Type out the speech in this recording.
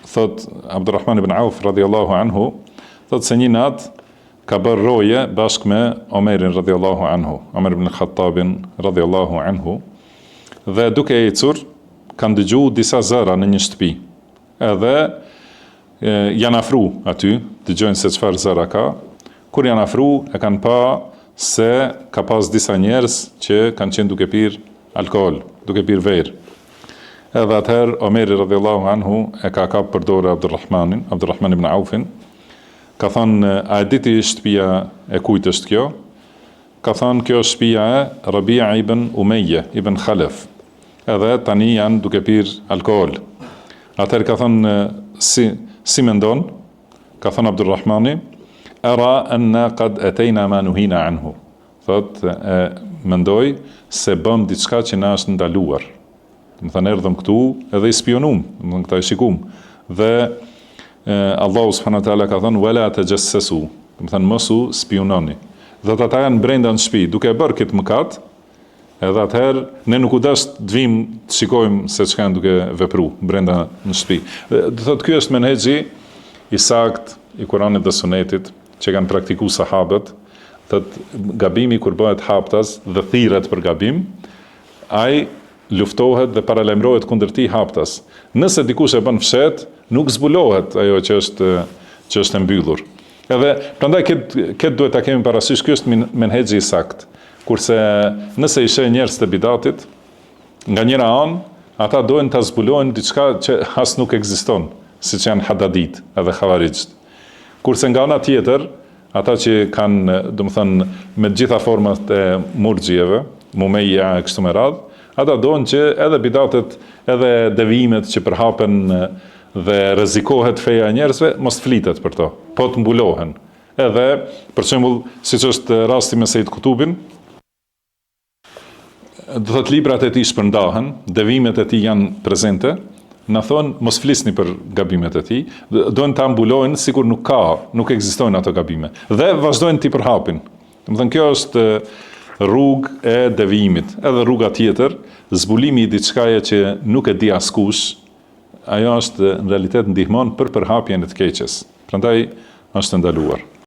thot Abdurrahman ibn Auf radhiyallahu anhu, thot se një natë ka bërë roje bashkë me Omerin radhiyallahu anhu, Omer ibn Khattabin radhiyallahu anhu, dhe duke ecur kanë dëgju disa zëra në një shtëpi. Edhe janë afru aty, dëgjojnë se çfarë zëra ka. Kur janë afru, e kanë pa se ka pas disa njerëz që kanë qenë duke pirë alkool, duke pirë verë. Edhe atëherë Omeri radhiyallahu anhu e ka kap për dorë Abdurrahman ibn Aufin. Ka thonë, a e diti shtëpia e kujt është kjo? Ka thonë, kjo është shtëpia e Rabia ibn Umayya ibn Khalaf. Edhe tani janë duke pirë alkool. Atëherë ka thonë, si mendon? Ka thonë Abdurrahmani, ara anna qad atayna ma nuhina anhu. Thot, mendoj se bëm diçka që na është ndaluar. Më thënë, erdhëm këtu edhe i spionum, më thënë, këta i shikum. Dhe Allahu subhanahu wa taala ka thënë, wala tajassasu, më thënë, mosu spiononi. Dhe ata janë brenda në shtëpi, duke bërë këtë mëkat, edhe atëherë ne nuk u dash të vim të shikojmë se çka janë duke vepru brenda në shtëpi. Do thotë, ky është menhexhi i sakt i Kuranit dhe Sunetit që kanë praktikuar sahabët. Thotë, gabimi kur bëhet haptas dhe thirret për gabim, ai luftohet dhe paralajmërohet kundër tij haptas. Nëse dikush e bën fshet, nuk zbulohet ajo që është e mbyllur. Edhe prandaj këtë duhet ta kemi parasysh, ky është menhexhi i sakt. Kurse nëse i sheh njerëz të bidatit, nga njëra anë, ata doin ta zbulojnë diçka që as nuk ekziston, siç janë hadadit edhe xhavarixht. Kurse nga ana tjetër, ata që kanë, domethënë, me të gjitha format e murxhieve, mumeja e kështu me radhë, ata donë që edhe bidatet, edhe devijimet që përhapen dhe rrezikohet feja e njerëzve, mos flitet për to, po të mbulohen. Edhe, për shembull, siç është rasti me Sejid Kutubin, do thotë librat e tij shpërndahen, devijimet e tij janë prezente, na thonë mos flisni për gabimet e tij, doin ta mbulojnë sikur nuk ekzistojnë ato gabime. Dhe vazhdojnë t'i përhapin. Domethënë, kjo është rrugë e devijimit. Edhe rruga tjetër, zbulimi i diçkaje që nuk e di askush, ajo është në realitet ndihmon për përhapjen e të keqes. Prandaj është ndaluar.